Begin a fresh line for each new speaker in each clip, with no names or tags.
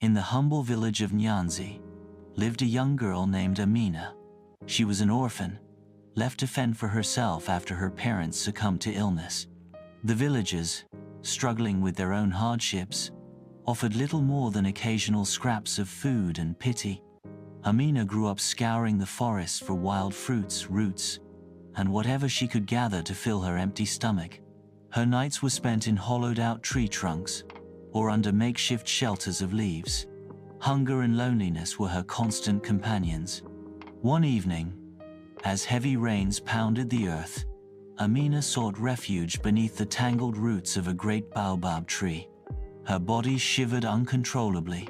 In the humble village of Nyanzi lived a young girl named Amina. She was an orphan, left to fend for herself after her parents succumbed to illness. The villagers, struggling with their own hardships, offered little more than occasional scraps of food and pity. Amina grew up scouring the forests for wild fruits, roots, and whatever she could gather to fill her empty stomach. Her nights were spent in hollowed-out tree trunks or under makeshift shelters of leaves. Hunger and loneliness were her constant companions. One evening, as heavy rains pounded the earth, Amina sought refuge beneath the tangled roots of a great baobab tree. Her body shivered uncontrollably,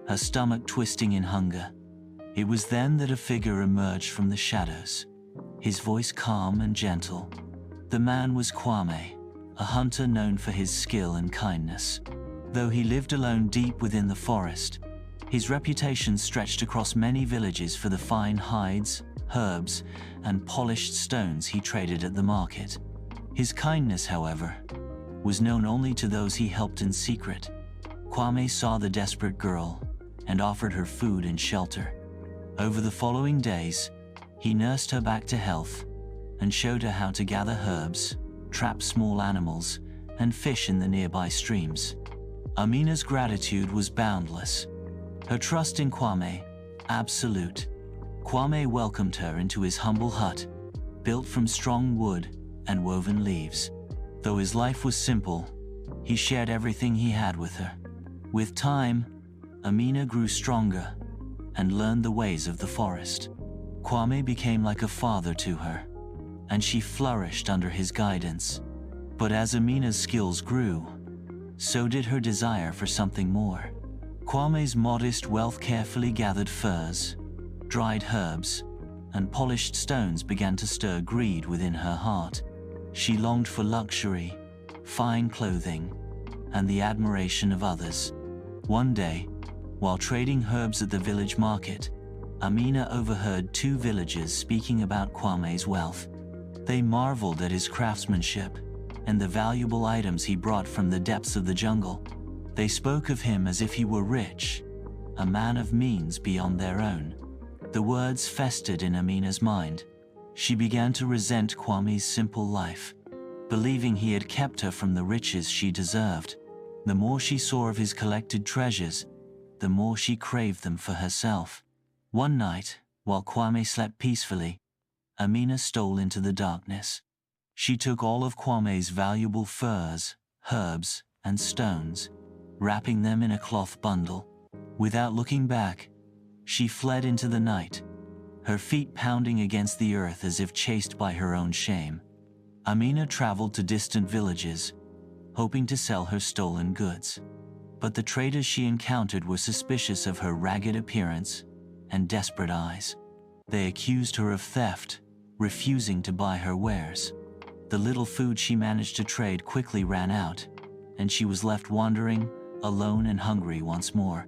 her stomach twisting in hunger. It was then that a figure emerged from the shadows, his voice calm and gentle. The man was Kwame, a hunter known for his skill and kindness. Though he lived alone deep within the forest, his reputation stretched across many villages for the fine hides, herbs, and polished stones he traded at the market. His kindness, however, was known only to those he helped in secret. Kwame saw the desperate girl and offered her food and shelter. Over the following days, he nursed her back to health and showed her how to gather herbs, trap small animals, and fish in the nearby streams. Amina's gratitude was boundless. Her trust in Kwame, absolute. Kwame welcomed her into his humble hut, built from strong wood and woven leaves. Though his life was simple, he shared everything he had with her. With time, Amina grew stronger and learned the ways of the forest. Kwame became like a father to her, and she flourished under his guidance. But as Amina's skills grew, so did her desire for something more. Kwame's modest wealth carefully gathered furs, dried herbs, and polished stones began to stir greed within her heart. She longed for luxury, fine clothing, and the admiration of others. One day, while trading herbs at the village market, Amina overheard two villagers speaking about Kwame's wealth. They marveled at his craftsmanship and the valuable items he brought from the depths of the jungle. They spoke of him as if he were rich, a man of means beyond their own. The words festered in Amina's mind. She began to resent Kwame's simple life, believing he had kept her from the riches she deserved. The more she saw of his collected treasures, the more she craved them for herself. One night, while Kwame slept peacefully, Amina stole into the darkness. She took all of Kwame's valuable furs, herbs, and stones, wrapping them in a cloth bundle. Without looking back, she fled into the night, her feet pounding against the earth as if chased by her own shame. Amina traveled to distant villages, hoping to sell her stolen goods. But the traders she encountered were suspicious of her ragged appearance and desperate eyes. They accused her of theft, refusing to buy her wares. The little food she managed to trade quickly ran out, and she was left wandering, alone and hungry once more.